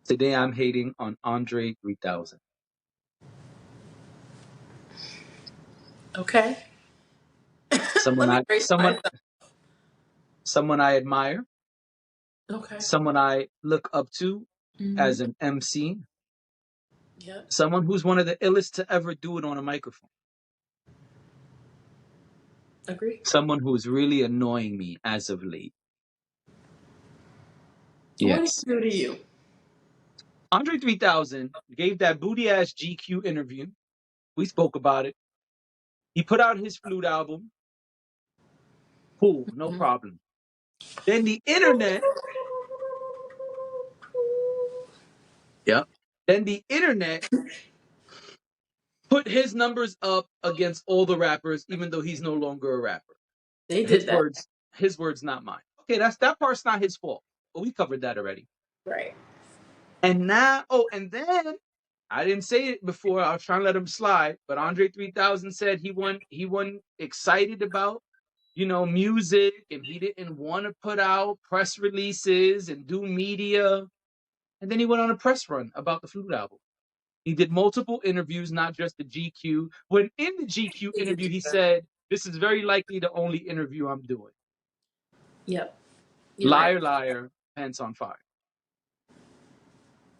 Today I'm hating on Andre 3000. Okay. Someone Let me I brace someone myself. someone I admire, Okay. someone I look up to Mm-hmm. as an MC, Yep. someone who's one of the illest to ever do it on a microphone. Agree. Someone who's really annoying me as of late. What did Yes. he do to you? Andre 3000 gave that booty ass GQ interview. We spoke about it. He put out his flute album. Cool, no Mhm. problem. Then the internet, yeah. Then the internet put his numbers up against all the rappers, even though he's no longer a rapper. They His did that. words, his words, not mine. Okay, that part's not his fault. But we covered that already. Right. And now, oh, and then I didn't say it before. I was trying to let him slide, but Andre 3000 said he won excited about music, and he didn't want to put out press releases and do media. And then he went on a press run about the flute album. He did multiple interviews, not just the GQ. When in the GQ He did interview, do he that. said, "This is very likely the only interview I'm doing." Yep. You're right. Liar, liar, pants on fire.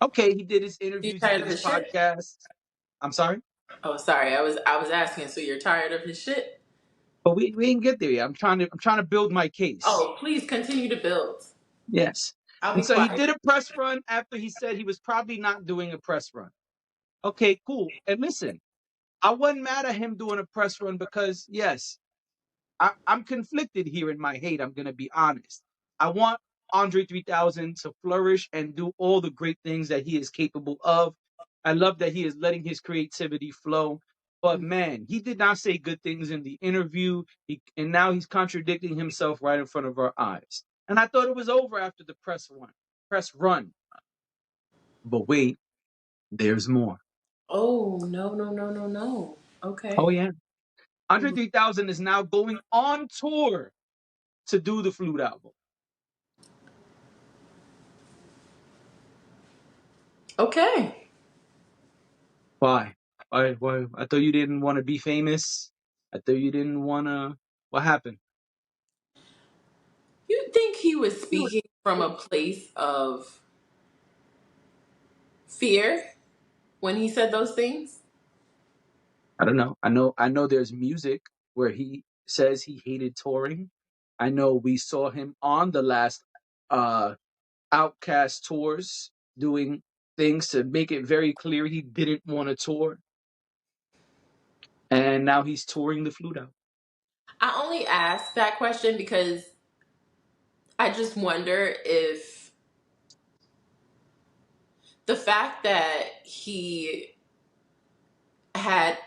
Okay, he did his You interviews, he tired did of his his shit? podcasts. I'm sorry, Oh, sorry. I was asking. So you're tired of his shit? but we didn't get there yet. I'm trying to build my case. Oh, please continue to build. Yes. I'll And be so he quiet. did a press run after he said he was probably not doing a press run. Okay, cool. And listen, I wasn't mad at him doing a press run because, yes, I'm conflicted here in my hate. I'm going to be honest. I want Andre 3000 to flourish and do all the great things that he is capable of. I love that he is letting his creativity flow. But man, he did not say good things in the interview. And now he's contradicting himself right in front of our eyes. And I thought it was over after the press run. Press run. But wait, there's more. Oh, no, no, no, no, no. Okay. Oh yeah. Andre 3000 is now going on tour to do the flute album. Okay. Why? Why? I thought you didn't want to be famous. I thought you didn't want to. What happened? You think he was speaking from a place of fear when he said those things? I don't know. I know there's music where he says he hated touring. I know we saw him on the last uh Outcast tours doing things to make it very clear he didn't want to tour. And now he's touring the flute out. I only asked that question because I just wonder if the fact that he had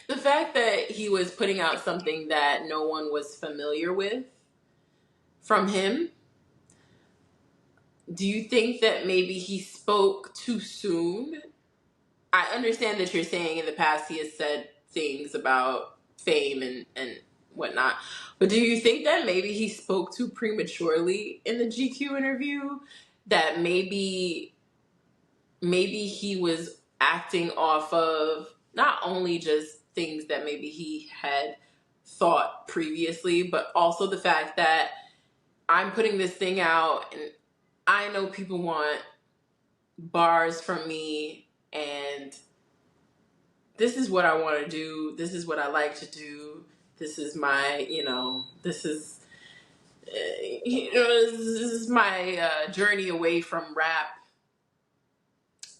the fact that he was putting out something that no one was familiar with from him, do you think that maybe he spoke too soon? I understand that you're saying in the past he has said things about fame and whatnot, but do you think that maybe he spoke too prematurely in the GQ interview? That maybe he was acting off of not only just things that maybe he had thought previously, but also the fact that I'm putting this thing out and I know people want bars from me, and this is what I want to do. This is what I like to do. This is my, this is my journey away from rap.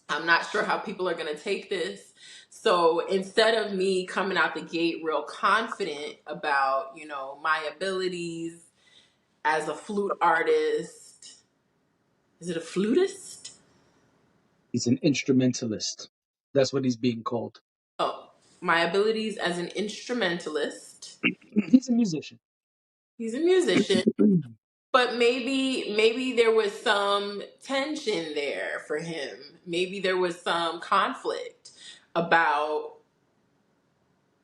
I'm not sure how people are going to take this. So instead of me coming out the gate real confident about, my abilities as a flute artist, is it a flutist? He's an instrumentalist. That's what he's being called. Oh, my abilities as an instrumentalist. He's a musician. He's a musician, but maybe there was some tension there for him. Maybe there was some conflict about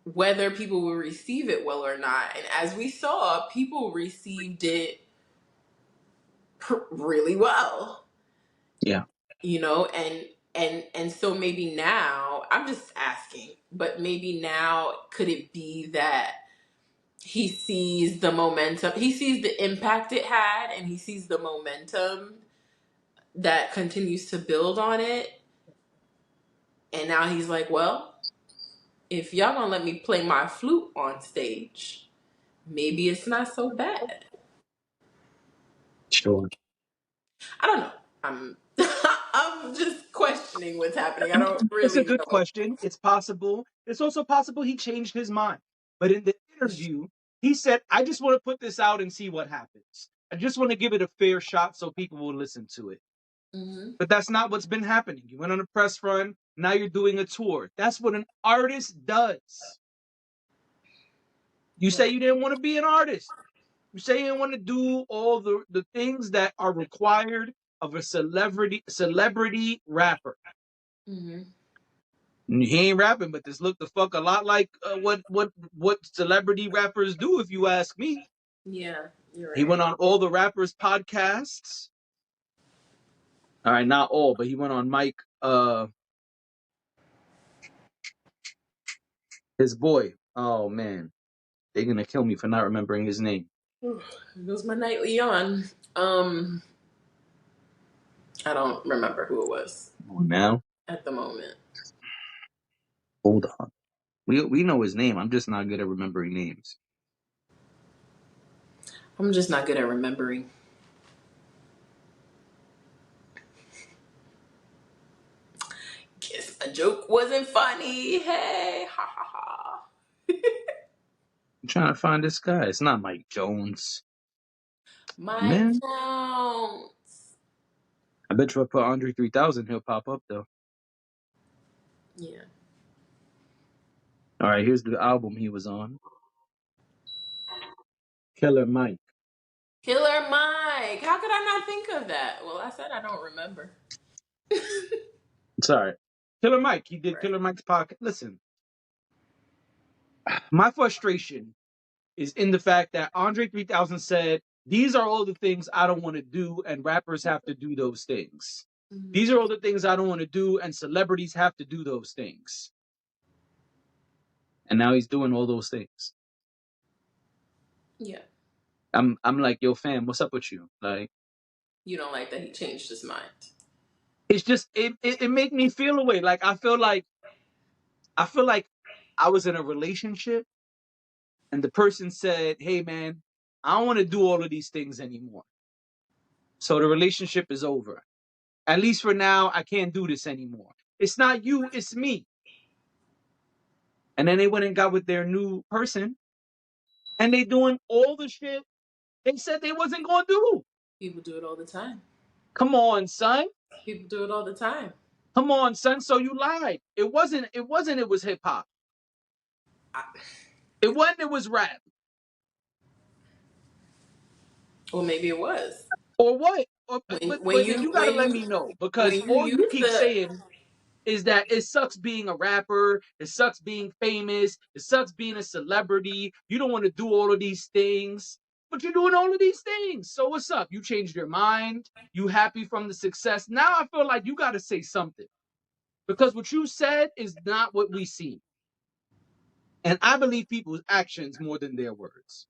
whether people will receive it well or not. And as we saw, people received it really well. Yeah. you know, and so maybe now, I'm just asking, but maybe now could it be that he sees the momentum, he sees the impact it had, and he sees the momentum that continues to build on it, and now he's like, well, if y'all gonna let me play my flute on stage, maybe it's not so bad. Sure. I don't know. I'm I'm just questioning what's happening. I I mean, don't it's a really good know. question. It's possible. It's also possible he changed his mind. But in the interview, he said, I just want to put this out and see what happens. I just want to give it a fair shot so people will listen to it. Hmm. But that's not what's been happening. You went on a press run. Now you're doing a tour. That's what an artist does. You say Right. you didn't want to be an artist. You say you didn't want to do all the things that are required of a celebrity rapper. Hmm. He ain't rapping, but this looked the fuck a lot like what celebrity rappers do, if you ask me. Yeah, you're He right. went on all the rappers' podcasts. All right, not all, but he went on Mike, his boy. Oh man, they're gonna kill me for not remembering his name. Whew, it goes my nightly yawn. Um, I don't remember who it was Come on now, at the moment. hold on. We know his name. I'm just not good at remembering names. I'm just not good at remembering. Guess my joke wasn't funny. Hey, ha ha ha. I'm trying to find this guy. It's not Mike Jones. My Man, counts. I bet you if I put Andre 3000, he'll pop up though. Yeah. All right, here's the album he was on. Killer Mike. Killer Mike. How could I not think of that? Well, I said I don't remember. Sorry. Killer Mike. He did Right. Killer Mike's podcast. Listen, my frustration is in the fact that Andre 3000 said, these are all the things I don't want to do, and rappers have to do those things. Hmm. These are all the things I don't want to do, and celebrities have to do those things. And now he's doing all those things. Yeah. I'm like, yo, fam, what's up with you? Like, You don't like that he changed his mind. it's just it made me feel a way. Like I feel like I was in a relationship and the person said, hey man, I don't want to do all of these things anymore. So the relationship is over. At least for now, I can't do this anymore. It's not you, it's me. And then they went and got with their new person and they doing all the shit they said they wasn't gonna do. People do it all the time. Come on, son. People do it all the time. Come on, son. So you lied. It was hip hop. I, It was rap. well, maybe it was. Or what? Or, When but then you gotta let me know because when you all you use keep the saying is that it sucks being a rapper, it sucks being famous, it sucks being a celebrity. You don't want to do all of these things, but you're doing all of these things. So what's up? You changed your mind. You happy from the success. Now I feel like you got to say something because what you said is not what we see. And I believe people's actions more than their words.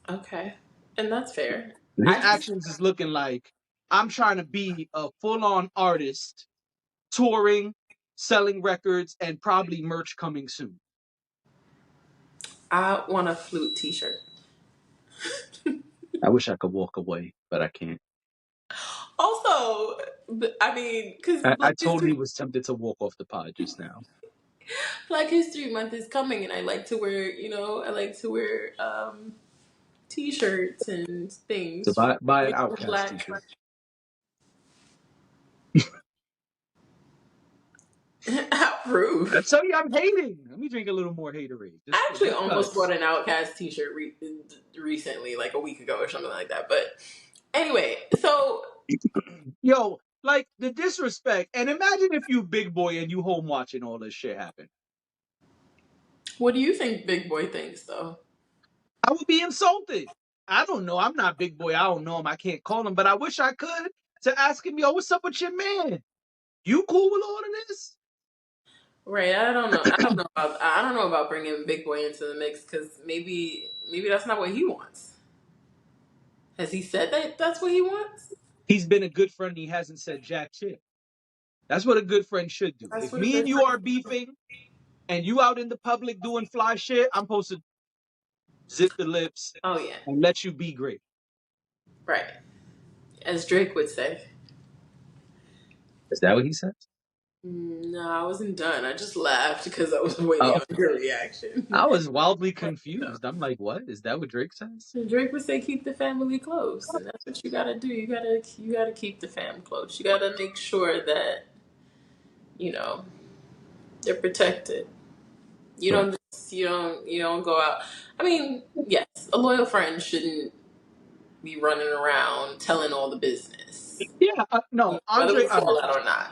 okay, and that's fair. His I just actions is looking like I'm trying to be a full-on artist, touring, selling records, and probably merch coming soon. I want a flute T-shirt. I wish I could walk away, but I can't. Also, I mean, because I totally was tempted to walk off the pod just now. Black History Month is coming, and I like to wear, I like to wear T-shirts and So things. buy an Outcast Black. t-shirt. How rude. I tell you, I'm hating. Let me drink a little more haterade. I actually Just almost bought cause. an Outcast T-shirt recently, like a week ago or something like that. But anyway, so Yo, like the disrespect. And imagine if you big boy and you home watching all this shit happen. what do you think Big Boy thinks, though? I would be insulted. I don't know. I'm not big boy. I don't know him. I can't call him, but I wish I could to ask him, yo, what's up with your man? You cool with all of this? Right. I don't know. I don't know about bringing Big Boy into the mix because maybe that's not what he wants. Has he said that that's what he wants? He's been a good friend. He hasn't said jack shit. That's what a good friend should do. That's If what a me and good you friend. are beefing and you out in the public doing fly shit, I'm supposed to zip the lips Oh yeah. and let you be great. Right. As Drake would say. Is that what he says? No, I wasn't done. I just laughed because I was waiting Oh, on your reaction. I was wildly confused. I'm like, what? Is that what Drake says? Drake would say, "Keep the family close," and that's what you gotta do. You gotta keep the fam close. You gotta make sure that you know they're protected. Right. You don't go out. I mean, yes, a loyal friend shouldn't be running around telling all the business, Yeah, no, whether we Andre, fall out or not.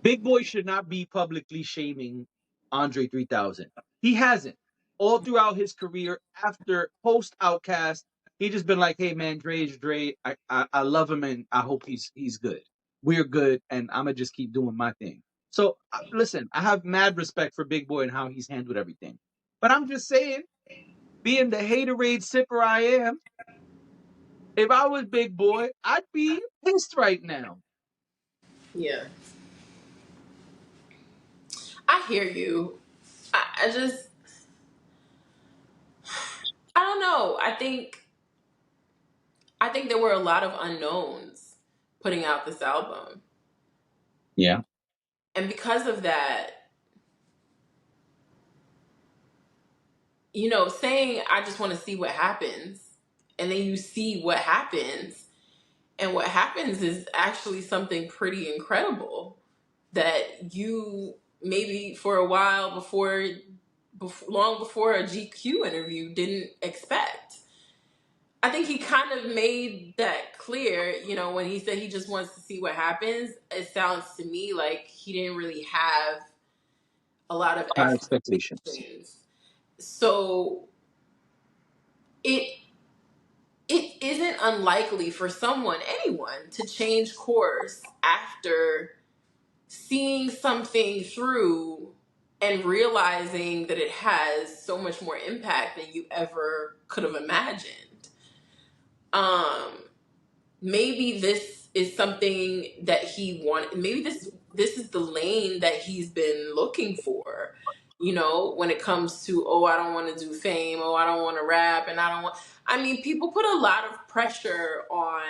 Big Boy should not be publicly shaming Andre 3000. He hasn't. All throughout his career, after post Outcast, he just been like, "Hey man, Dre's Dre. I love him and I hope he's good. We're good, and I'ma just keep doing my thing." So listen, I have mad respect for Big Boy and how he's handled everything. But I'm just saying, being the haterade sipper I am, if I was Big Boy, I'd be pissed right now. Yeah, I hear you. I just I don't know. I think there were a lot of unknowns putting out this album, Yeah. and because of that, saying I just want to see what happens, and then you see what happens, and what happens is actually something pretty incredible that you maybe for a while long before a GQ interview didn't expect. I think he kind of made that clear, when he said he just wants to see what happens. It sounds to me like he didn't really have a lot of High expectations. expectations. So it it isn't unlikely for anyone, to change course after seeing something through and realizing that it has so much more impact than you ever could have imagined. Um, Maybe this is something that he wanted. Maybe this is the lane that he's been looking for. When it comes to, oh, I don't want to do fame, oh, I don't want to rap, and I don't want. I mean, people put a lot of pressure on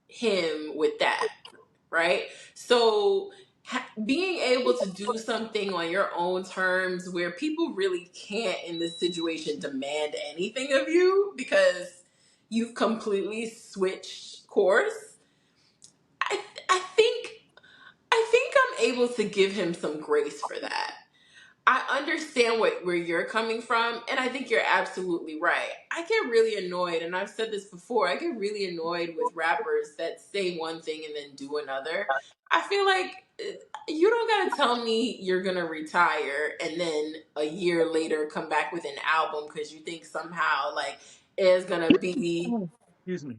him with that, right? So being able to do something on your own terms where people really can't in this situation demand anything of you because you've completely switched course. I I think I think I'm able to give him some grace for that. I understand where you're coming from, and I think you're absolutely right. I get really annoyed, and I've said this before. I get really annoyed with rappers that say one thing and then do another. I feel like you don't gotta tell me you're gonna retire and then a year later come back with an album because you think somehow like it's gonna be. Oh, excuse me.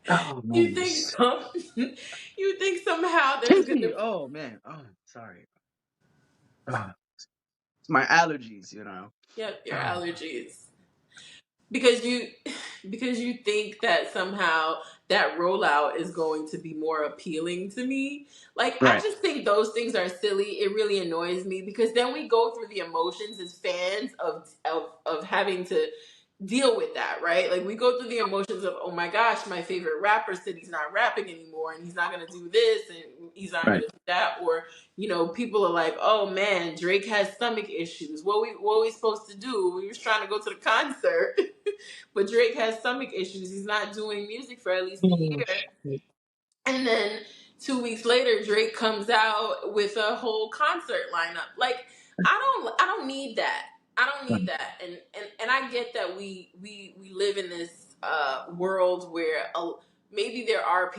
Oh You man, think some, you think somehow there's excuse gonna. me. Oh man. Oh, sorry. It's my allergies. Yep, your Ah, allergies. because you because you think that somehow that rollout is going to be more appealing to me. Like, I right. just think those things are silly. It really annoys me because then we go through the emotions as fans of having to deal with that, right? Like, we go through the emotions of, oh my gosh, my favorite rapper said he's not rapping anymore and he's not going to do this and he's not going Right. to do that. Or people are like, oh man, Drake has stomach issues. What we supposed to do? We was trying to go to the concert. But Drake has stomach issues. He's not doing music for at least a Oh, year. shit. And then 2 weeks later, Drake comes out with a whole concert lineup. Like, I don't need that. I don't Right. need that. And I get that we live in this world where maybe there are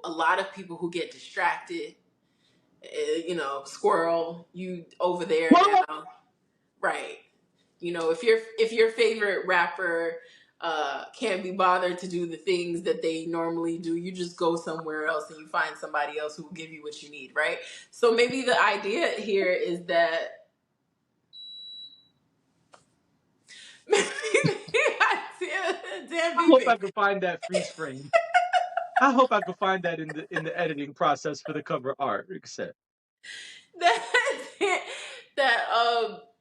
a lot of people who get distracted. Squirrel, you over there Well, now, right? If your favorite rapper can't be bothered to do the things that they normally do, you just go somewhere else and you find somebody else who will give you what you need, right? So maybe the idea here is that damn I hope beeping. I can find that freeze frame. I hope I can find that in the editing process for the cover art. Except that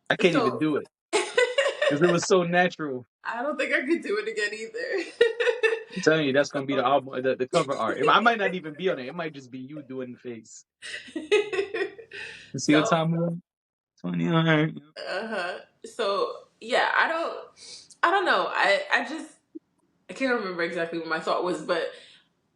I can't even so do it because it was so natural. I don't think I could do it again either. I'm telling you, that's gonna be the album, the cover art. I might not even be on it. It might just be you doing the face. You see what So time we're on? 20. All right. so yeah, I don't know. I can't remember exactly what my thought was, but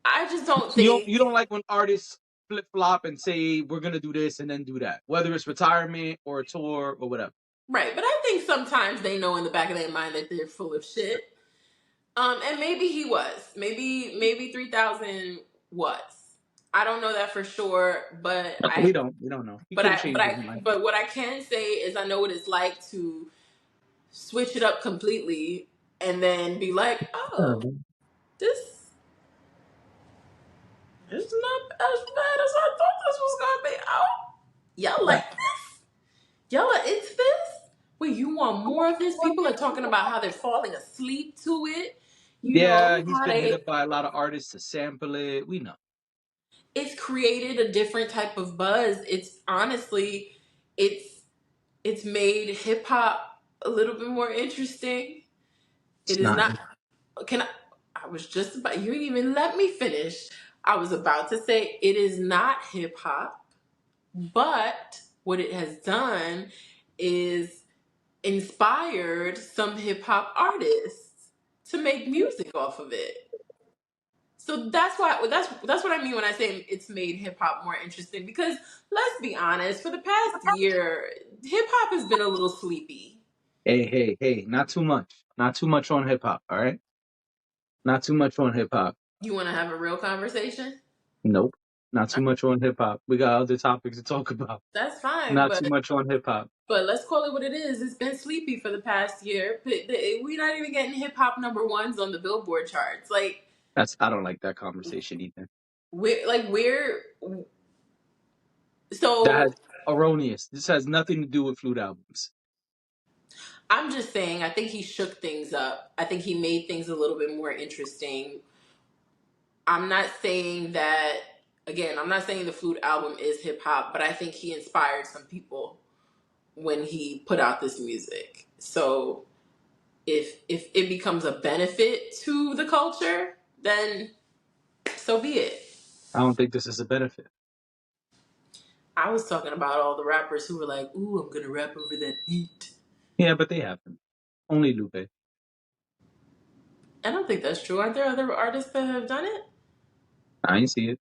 I just don't So you think don't like when artists flip flop and say we're gonna do this and then do that, whether it's retirement or a tour or whatever. right, but I think sometimes they know in the back of their mind that they're full of shit. And maybe he was. Maybe 3,000 was. I don't know that for sure, but No, we don't know. He could have changed his mind. but what I can say is I know what it's like to switch it up completely and then be like, oh, this is not as bad as I thought this was gonna be. Oh, y'all Right. like this? Y'all are into this? Wait, you want more of this? People are talking about how they're falling asleep to it. You Yeah, know he's how been hit they up by a lot of artists to sample it. We know. it's created a different type of buzz. It's honestly, it's it's made hip hop a little bit more interesting. It It's is not. not. Can I was just about. You didn't even let me finish. I was about to say it is not hip hop, but what it has done is inspired some hip hop artists to make music off of it. So that's what I mean when I say it's made hip hop more interesting. Because let's be honest, for the past year, hip hop has been a little sleepy. Hey, not too much. Not too much on hip hop, all right? Not too much on hip hop. You want to have a real conversation? Nope. Not too much on hip hop. We got other topics to talk about. That's fine, Not too much on hip hop. but let's call it what it is. It's been sleepy for the past year. We're not even getting hip hop number ones on the Billboard charts. Like I don't like that conversation either. we're That has so erroneous. This has nothing to do with flute albums. I'm just saying, I think he shook things up. I think he made things a little bit more interesting. I'm not saying that, again, I'm not saying the Flute album is hip hop, but I think he inspired some people when he put out this music. So if it becomes a benefit to the culture, then so be it. I don't think this is a benefit. I was talking about all the rappers who were like, ooh, I'm going to rap over that beat. Yeah, but they haven't. Only Lupe. I don't think that's true. Aren't there other artists that have done it? I ain't see it.